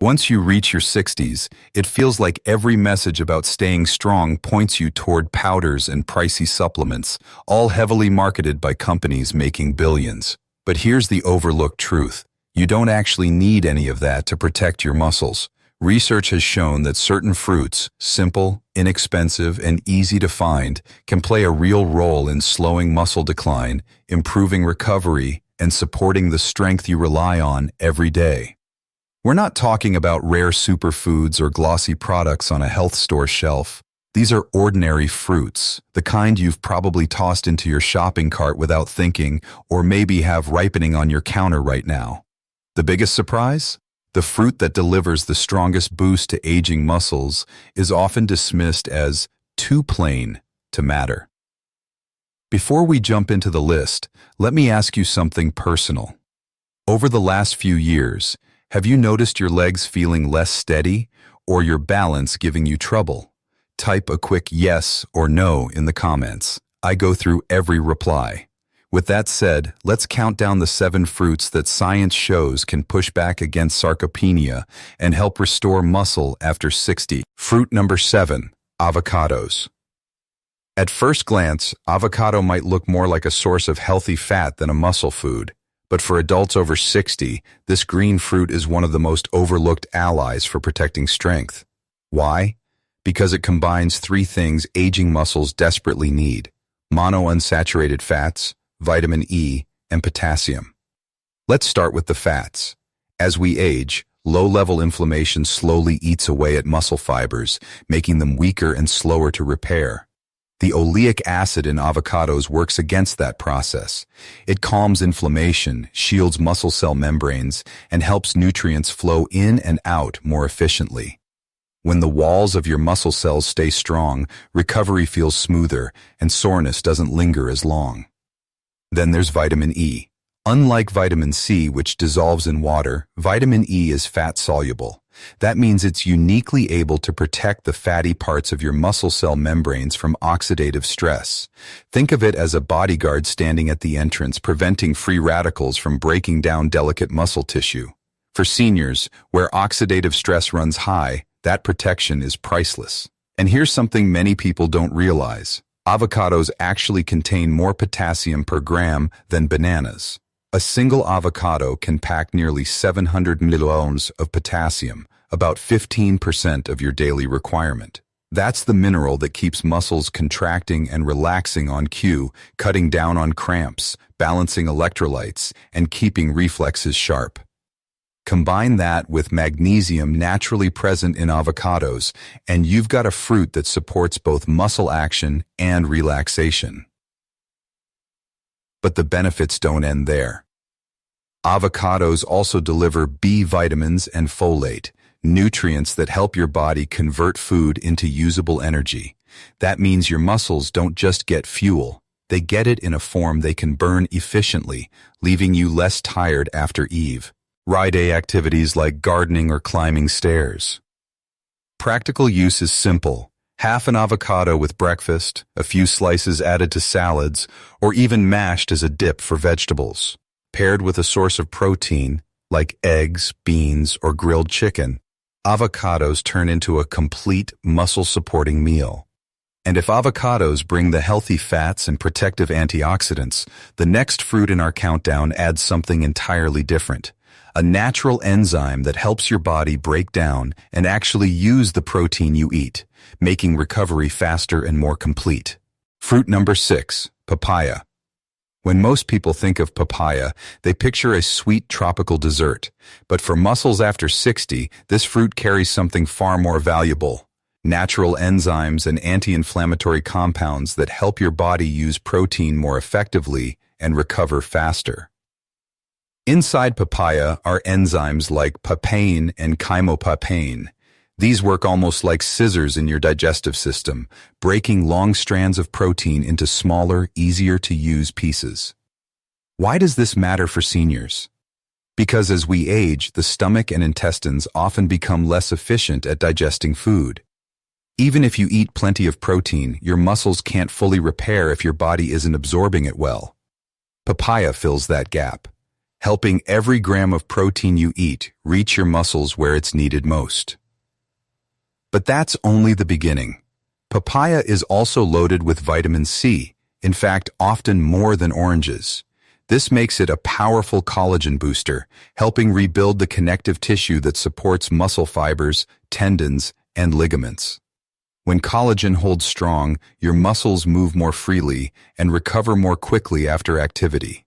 Once you reach your 60s, it feels like every message about staying strong points you toward powders and pricey supplements, all heavily marketed by companies making billions. But here's the overlooked truth. You don't actually need any of that to protect your muscles. Research has shown that certain fruits, simple, inexpensive, and easy to find, can play a real role in slowing muscle decline, improving recovery, and supporting the strength you rely on every day. We're not talking about rare superfoods or glossy products on a health store shelf. These are ordinary fruits, the kind you've probably tossed into your shopping cart without thinking, or maybe have ripening on your counter right now. The biggest surprise? The fruit that delivers the strongest boost to aging muscles is often dismissed as too plain to matter. Before we jump into the list, let me ask you something personal. Over the last few years, have you noticed your legs feeling less steady or your balance giving you trouble? Type a quick yes or no in the comments. I go through every reply. With that said, let's count down the 7 fruits that science shows can push back against sarcopenia and help restore muscle after 60. Fruit number 7, avocados. At first glance, avocado might look more like a source of healthy fat than a muscle food. But for adults over 60, this green fruit is one of the most overlooked allies for protecting strength. Why? Because it combines 3 things aging muscles desperately need: monounsaturated fats, vitamin E, and potassium. Let's start with the fats. As we age, low-level inflammation slowly eats away at muscle fibers, making them weaker and slower to repair. The oleic acid in avocados works against that process. It calms inflammation, shields muscle cell membranes, and helps nutrients flow in and out more efficiently. When the walls of your muscle cells stay strong, recovery feels smoother and soreness doesn't linger as long. Then there's vitamin E. Unlike vitamin C, which dissolves in water, vitamin E is fat-soluble. That means it's uniquely able to protect the fatty parts of your muscle cell membranes from oxidative stress. Think of it as a bodyguard standing at the entrance, preventing free radicals from breaking down delicate muscle tissue. For seniors, where oxidative stress runs high, that protection is priceless. And here's something many people don't realize. Avocados actually contain more potassium per gram than bananas. A single avocado can pack nearly 700 milliohms of potassium, about 15% of your daily requirement. That's the mineral that keeps muscles contracting and relaxing on cue, cutting down on cramps, balancing electrolytes, and keeping reflexes sharp. Combine that with magnesium naturally present in avocados, and you've got a fruit that supports both muscle action and relaxation. But the benefits don't end there. Avocados also deliver B vitamins and folate, nutrients that help your body convert food into usable energy. That means your muscles don't just get fuel, they get it in a form they can burn efficiently, leaving you less tired after day activities like gardening or climbing stairs. Practical use is simple. Half an avocado with breakfast, a few slices added to salads, or even mashed as a dip for vegetables. Paired with a source of protein, like eggs, beans, or grilled chicken, avocados turn into a complete muscle-supporting meal. And if avocados bring the healthy fats and protective antioxidants, the next fruit in our countdown adds something entirely different. A natural enzyme that helps your body break down and actually use the protein you eat, making recovery faster and more complete. Fruit number 6, papaya. When most people think of papaya, they picture a sweet tropical dessert. But for muscles after 60, this fruit carries something far more valuable: natural enzymes and anti-inflammatory compounds that help your body use protein more effectively and recover faster. Inside papaya are enzymes like papain and chymopapain. These work almost like scissors in your digestive system, breaking long strands of protein into smaller, easier-to-use pieces. Why does this matter for seniors? Because as we age, the stomach and intestines often become less efficient at digesting food. Even if you eat plenty of protein, your muscles can't fully repair if your body isn't absorbing it well. Papaya fills that gap. helping every gram of protein you eat reach your muscles where it's needed most. But that's only the beginning. Papaya is also loaded with vitamin C, in fact, often more than oranges. This makes it a powerful collagen booster, helping rebuild the connective tissue that supports muscle fibers, tendons, and ligaments. When collagen holds strong, your muscles move more freely and recover more quickly after activity.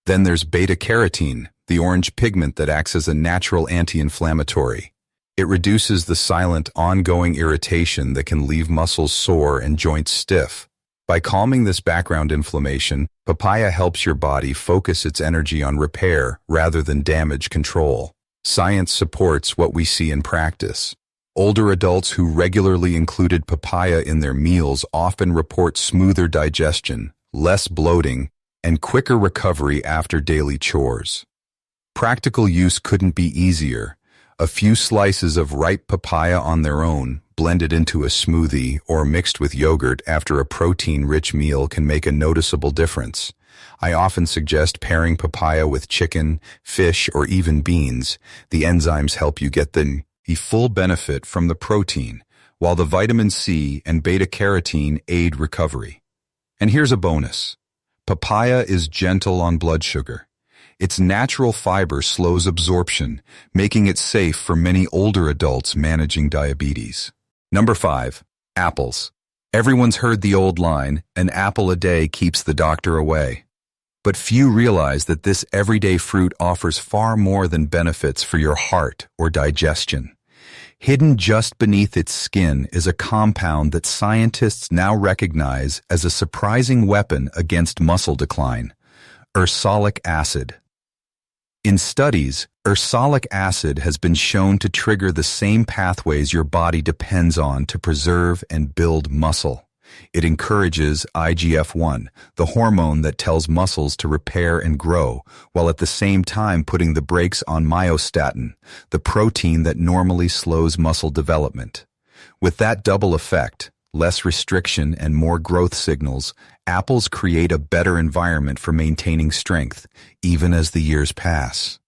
Then there's beta-carotene, the orange pigment that acts as a natural anti-inflammatory. It reduces the silent, ongoing irritation that can leave muscles sore and joints stiff. By calming this background inflammation, papaya helps your body focus its energy on repair rather than damage control. Science supports what we see in practice. Older adults who regularly included papaya in their meals often report smoother digestion, less bloating, and quicker recovery after daily chores. Practical use couldn't be easier. A few slices of ripe papaya on their own, blended into a smoothie or mixed with yogurt after a protein-rich meal can make a noticeable difference. I often suggest pairing papaya with chicken, fish, or even beans. The enzymes help you get the full benefit from the protein, while the vitamin C and beta-carotene aid recovery. And here's a bonus. Papaya is gentle on blood sugar. Its natural fiber slows absorption, making it safe for many older adults managing diabetes. Number 5. Apples. Everyone's heard the old line, an apple a day keeps the doctor away. But few realize that this everyday fruit offers far more than benefits for your heart or digestion. Hidden just beneath its skin is a compound that scientists now recognize as a surprising weapon against muscle decline: ursolic acid. In studies, ursolic acid has been shown to trigger the same pathways your body depends on to preserve and build muscle. It encourages IGF-1, the hormone that tells muscles to repair and grow, while at the same time putting the brakes on myostatin, the protein that normally slows muscle development. With that double effect, less restriction and more growth signals, apples create a better environment for maintaining strength, even as the years pass.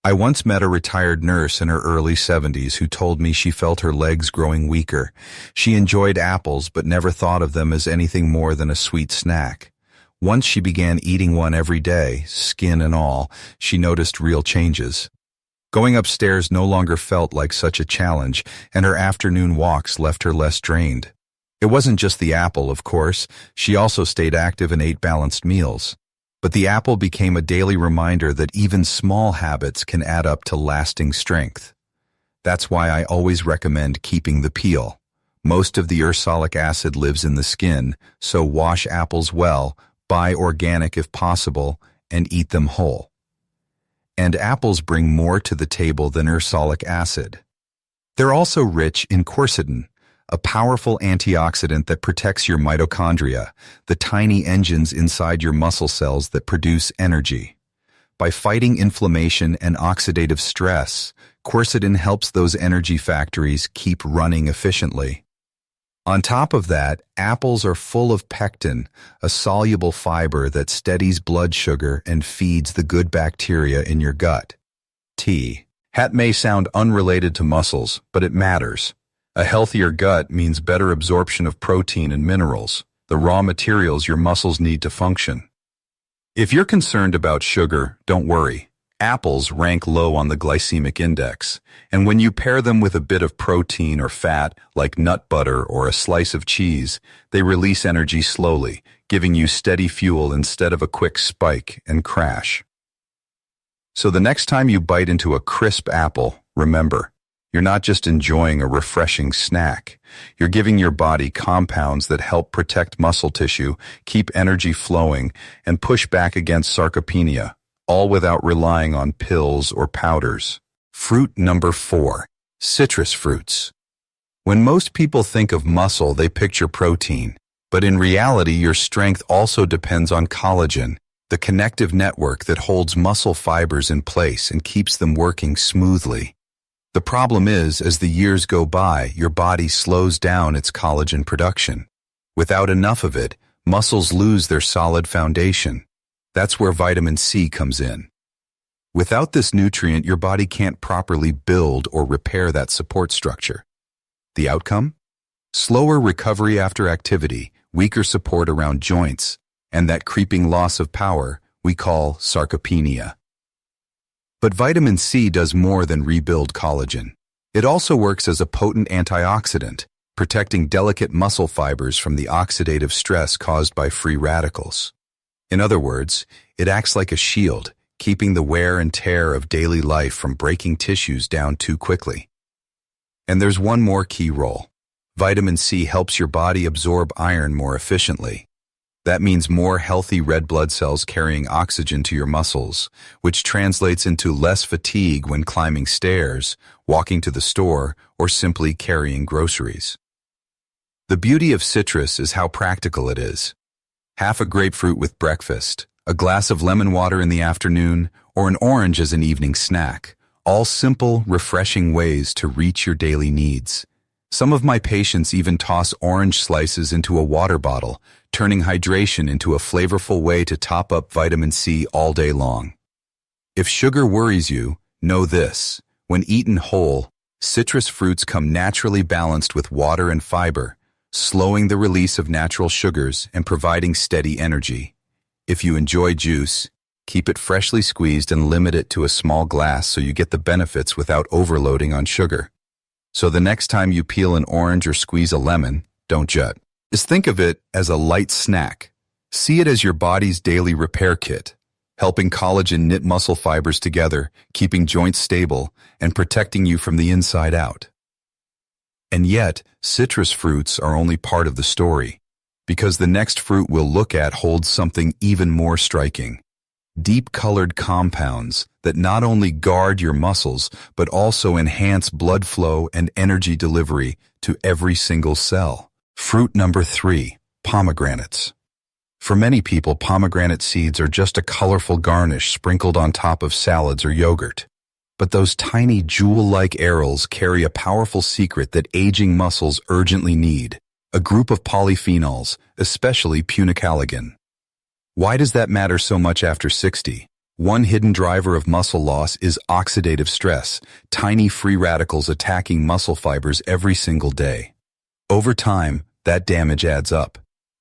I once met a retired nurse in her early 70s who told me she felt her legs growing weaker. She enjoyed apples but never thought of them as anything more than a sweet snack. Once she began eating one every day, skin and all, she noticed real changes. Going upstairs no longer felt like such a challenge, and her afternoon walks left her less drained. It wasn't just the apple, of course. She also stayed active and ate balanced meals. But the apple became a daily reminder that even small habits can add up to lasting strength. That's why I always recommend keeping the peel. Most of the ursolic acid lives in the skin, so wash apples well, buy organic if possible, and eat them whole. And apples bring more to the table than ursolic acid. They're also rich in quercetin, a powerful antioxidant that protects your mitochondria, the tiny engines inside your muscle cells that produce energy. By fighting inflammation and oxidative stress, quercetin helps those energy factories keep running efficiently. On top of that, apples are full of pectin, a soluble fiber that steadies blood sugar and feeds the good bacteria in your gut. That may sound unrelated to muscles, but it matters. A healthier gut means better absorption of protein and minerals, the raw materials your muscles need to function. If you're concerned about sugar, don't worry. Apples rank low on the glycemic index, and when you pair them with a bit of protein or fat, like nut butter or a slice of cheese, they release energy slowly, giving you steady fuel instead of a quick spike and crash. So the next time you bite into a crisp apple, remember, you're not just enjoying a refreshing snack. You're giving your body compounds that help protect muscle tissue, keep energy flowing, and push back against sarcopenia, all without relying on pills or powders. Fruit number 4, citrus fruits. When most people think of muscle, they picture protein. But in reality, your strength also depends on collagen, the connective network that holds muscle fibers in place and keeps them working smoothly. The problem is, as the years go by, your body slows down its collagen production. Without enough of it, muscles lose their solid foundation. That's where vitamin C comes in. Without this nutrient, your body can't properly build or repair that support structure. The outcome? Slower recovery after activity, weaker support around joints, and that creeping loss of power we call sarcopenia. But vitamin C does more than rebuild collagen. It also works as a potent antioxidant, protecting delicate muscle fibers from the oxidative stress caused by free radicals. In other words, it acts like a shield, keeping the wear and tear of daily life from breaking tissues down too quickly. And there's one more key role. Vitamin C helps your body absorb iron more efficiently. That means more healthy red blood cells carrying oxygen to your muscles, which translates into less fatigue when climbing stairs, walking to the store, or simply carrying groceries. The beauty of citrus is how practical it is. Half a grapefruit with breakfast, a glass of lemon water in the afternoon, or an orange as an evening snack. All simple, refreshing ways to reach your daily needs. Some of my patients even toss orange slices into a water bottle, turning hydration into a flavorful way to top up vitamin C all day long. If sugar worries you, know this. When eaten whole, citrus fruits come naturally balanced with water and fiber, slowing the release of natural sugars and providing steady energy. If you enjoy juice, keep it freshly squeezed and limit it to a small glass so you get the benefits without overloading on sugar. So the next time you peel an orange or squeeze a lemon, don't judge. Just think of it as a light snack. See it as your body's daily repair kit, helping collagen knit muscle fibers together, keeping joints stable, and protecting you from the inside out. And yet, citrus fruits are only part of the story, because the next fruit we'll look at holds something even more striking. Deep-colored compounds that not only guard your muscles, but also enhance blood flow and energy delivery to every single cell. Fruit number 3, pomegranates. For many people, pomegranate seeds are just a colorful garnish sprinkled on top of salads or yogurt. But those tiny jewel-like arils carry a powerful secret that aging muscles urgently need, a group of polyphenols, especially punicalagin. Why does that matter so much after 60? One hidden driver of muscle loss is oxidative stress, tiny free radicals attacking muscle fibers every single day. Over time, that damage adds up.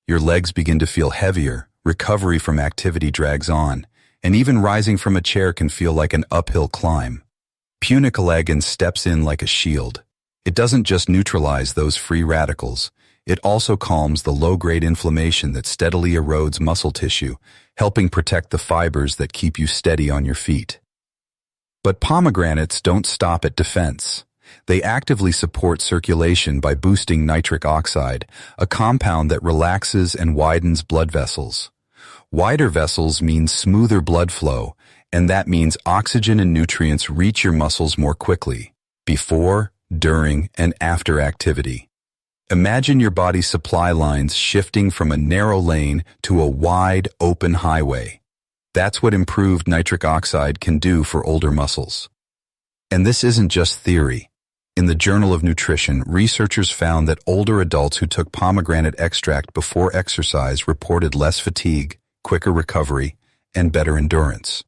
Your legs begin to feel heavier, recovery from activity drags on, and even rising from a chair can feel like an uphill climb. Punicalagin steps in like a shield. It doesn't just neutralize those free radicals, it also calms the low-grade inflammation that steadily erodes muscle tissue, helping protect the fibers that keep you steady on your feet. But pomegranates don't stop at defense. They actively support circulation by boosting nitric oxide, a compound that relaxes and widens blood vessels. Wider vessels mean smoother blood flow, and that means oxygen and nutrients reach your muscles more quickly, before, during, and after activity. Imagine your body's supply lines shifting from a narrow lane to a wide, open highway. That's what improved nitric oxide can do for older muscles. And this isn't just theory. In the Journal of Nutrition, researchers found that older adults who took pomegranate extract before exercise reported less fatigue, quicker recovery, and better endurance.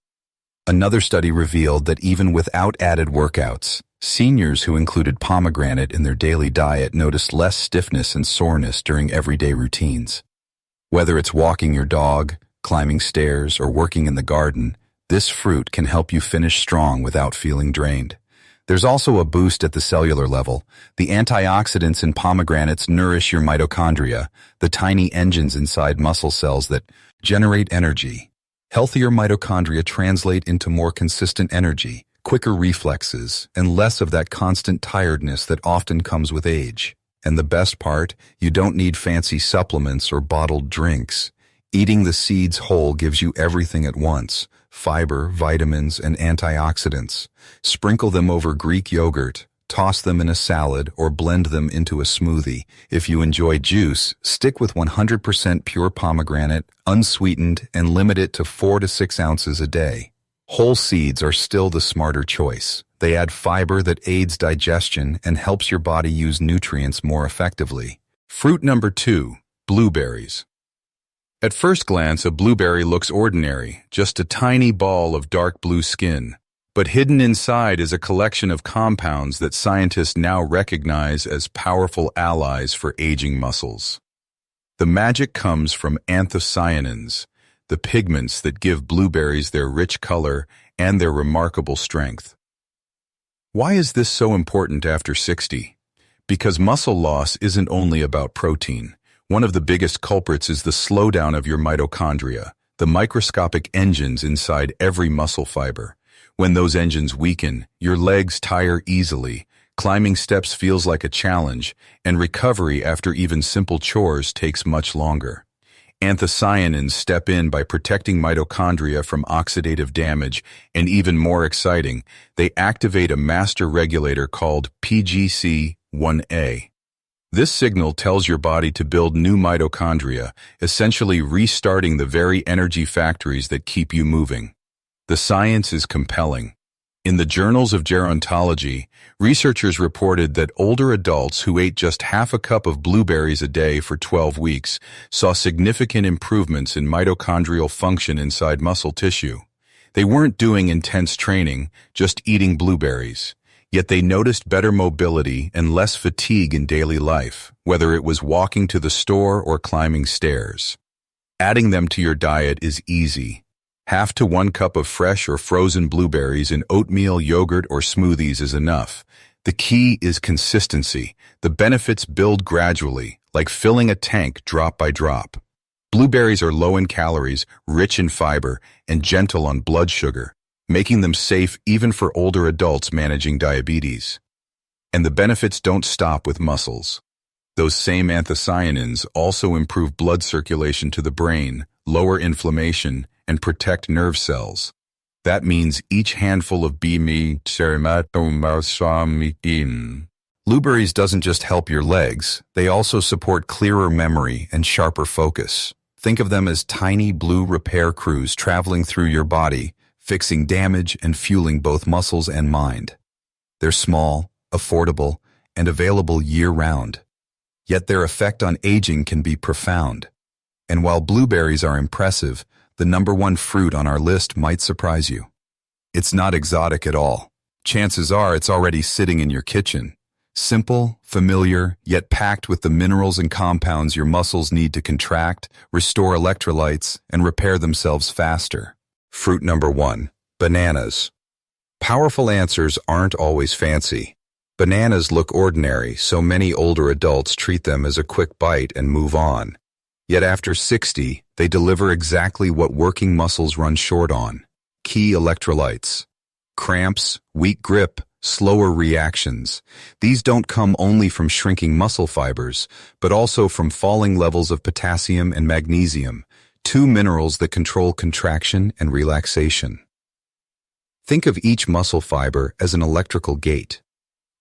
Another study revealed that even without added workouts, seniors who included pomegranate in their daily diet noticed less stiffness and soreness during everyday routines. Whether it's walking your dog, climbing stairs, or working in the garden, this fruit can help you finish strong without feeling drained. There's also a boost at the cellular level. The antioxidants in pomegranates nourish your mitochondria, the tiny engines inside muscle cells that generate energy. Healthier mitochondria translate into more consistent energy, quicker reflexes, and less of that constant tiredness that often comes with age. And the best part, you don't need fancy supplements or bottled drinks. Eating the seeds whole gives you everything at once: fiber, vitamins, and antioxidants. Sprinkle them over Greek yogurt, toss them in a salad, or blend them into a smoothie. If you enjoy juice, stick with 100% pure pomegranate, unsweetened, and limit it to 4 to 6 ounces a day. Whole seeds are still the smarter choice. They add fiber that aids digestion and helps your body use nutrients more effectively. Fruit number 2, blueberries. At first glance, a blueberry looks ordinary, just a tiny ball of dark blue skin. But hidden inside is a collection of compounds that scientists now recognize as powerful allies for aging muscles. The magic comes from anthocyanins, the pigments that give blueberries their rich color and their remarkable strength. Why is this so important after 60? Because muscle loss isn't only about protein. One of the biggest culprits is the slowdown of your mitochondria, the microscopic engines inside every muscle fiber. When those engines weaken, your legs tire easily, climbing steps feels like a challenge, and recovery after even simple chores takes much longer. Anthocyanins step in by protecting mitochondria from oxidative damage, and even more exciting, they activate a master regulator called PGC-1A. This signal tells your body to build new mitochondria, essentially restarting the very energy factories that keep you moving. The science is compelling. In the journals of gerontology, researchers reported that older adults who ate just half a cup of blueberries a day for 12 weeks saw significant improvements in mitochondrial function inside muscle tissue. They weren't doing intense training, just eating blueberries. Yet they noticed better mobility and less fatigue in daily life, whether it was walking to the store or climbing stairs. Adding them to your diet is easy. Half to 1 cup of fresh or frozen blueberries in oatmeal, yogurt, or smoothies is enough. The key is consistency. The benefits build gradually, like filling a tank drop by drop. Blueberries are low in calories, rich in fiber, and gentle on blood sugar, making them safe even for older adults managing diabetes. And the benefits don't stop with muscles. Those same anthocyanins also improve blood circulation to the brain, lower inflammation, and protect nerve cells. That means each handful of blueberries doesn't just help your legs, they also support clearer memory and sharper focus. Think of them as tiny blue repair crews traveling through your body, fixing damage and fueling both muscles and mind. They're small, affordable, and available year-round. Yet their effect on aging can be profound. And while blueberries are impressive, the number one fruit on our list might surprise you. It's not exotic at all. Chances are it's already sitting in your kitchen. Simple, familiar, yet packed with the minerals and compounds your muscles need to contract, restore electrolytes, and repair themselves faster. Fruit number 1, bananas. Powerful answers aren't always fancy. Bananas look ordinary, so many older adults treat them as a quick bite and move on. Yet after 60, they deliver exactly what working muscles run short on: key electrolytes. Cramps, weak grip, slower reactions. These don't come only from shrinking muscle fibers, but also from falling levels of potassium and magnesium, 2 minerals that control contraction and relaxation. Think of each muscle fiber as an electrical gate.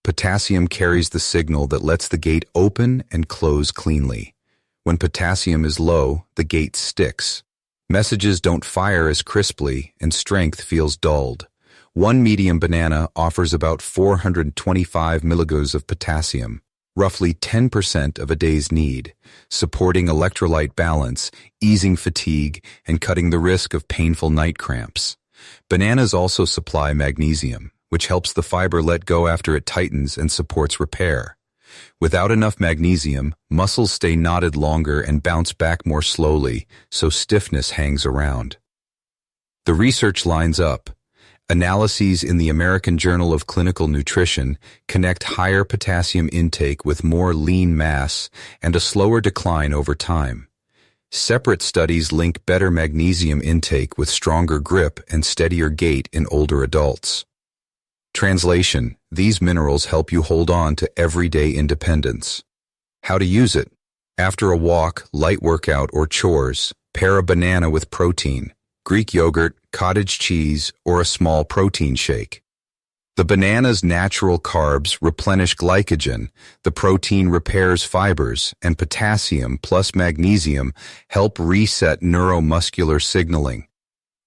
Potassium carries the signal that lets the gate open and close cleanly. When potassium is low, the gate sticks. Messages don't fire as crisply, and strength feels dulled. One medium banana offers about 425 milligrams of potassium, roughly 10% of a day's need, supporting electrolyte balance, easing fatigue, and cutting the risk of painful night cramps. Bananas also supply magnesium, which helps the fiber let go after it tightens and supports repair. Without enough magnesium, muscles stay knotted longer and bounce back more slowly, so stiffness hangs around. The research lines up. Analyses in the American Journal of Clinical Nutrition connect higher potassium intake with more lean mass and a slower decline over time. Separate studies link better magnesium intake with stronger grip and steadier gait in older adults. Translation: these minerals help you hold on to everyday independence. How to use it? After a walk, light workout, or chores, pair a banana with protein, Greek yogurt, cottage cheese, or a small protein shake. The banana's natural carbs replenish glycogen, the protein repairs fibers, and potassium plus magnesium help reset neuromuscular signaling.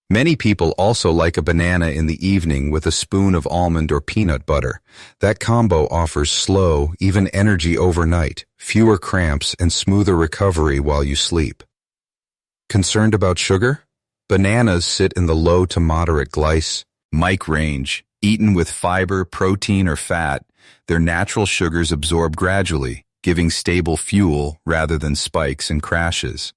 Many people also like a banana in the evening with a spoon of almond or peanut butter. That combo offers slow, even energy overnight, fewer cramps, and smoother recovery while you sleep. Concerned about sugar? Bananas sit in the low to moderate glycemic range. Eaten with fiber, protein, or fat, their natural sugars absorb gradually, giving stable fuel rather than spikes and crashes.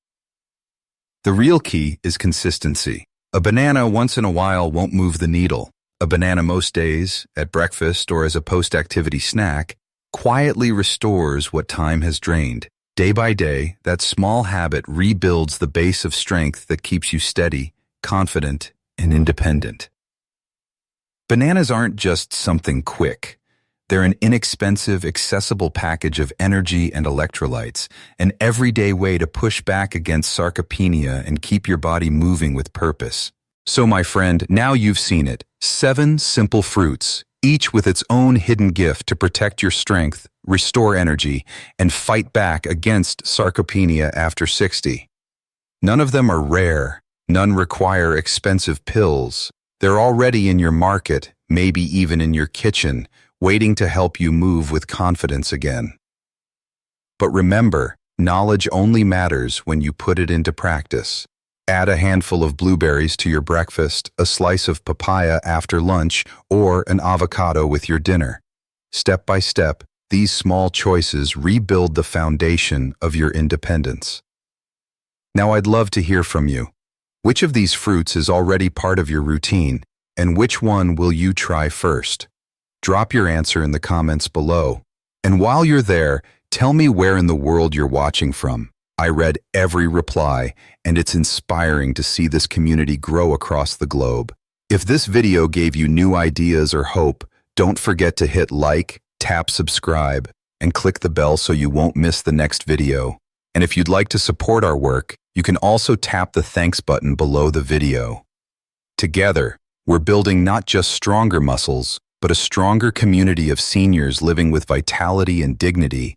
The real key is consistency. A banana once in a while won't move the needle. A banana most days, at breakfast or as a post-activity snack, quietly restores what time has drained. Day by day, that small habit rebuilds the base of strength that keeps you steady, confident, and independent. Bananas aren't just something quick. They're an inexpensive, accessible package of energy and electrolytes, an everyday way to push back against sarcopenia and keep your body moving with purpose. So, my friend, now you've seen it. 7 simple fruits, each with its own hidden gift to protect your strength, restore energy, and fight back against sarcopenia after 60. None of them are rare. None require expensive pills. They're already in your market, maybe even in your kitchen, waiting to help you move with confidence again. But remember, knowledge only matters when you put it into practice. Add a handful of blueberries to your breakfast, a slice of papaya after lunch, or an avocado with your dinner. Step by step, these small choices rebuild the foundation of your independence. Now I'd love to hear from you. Which of these fruits is already part of your routine, and which one will you try first? Drop your answer in the comments below. And while you're there, tell me where in the world you're watching from. I read every reply, and it's inspiring to see this community grow across the globe. If this video gave you new ideas or hope, don't forget to hit like, tap subscribe, and click the bell so you won't miss the next video. And if you'd like to support our work, you can also tap the thanks button below the video. Together, we're building not just stronger muscles, but a stronger community of seniors living with vitality and dignity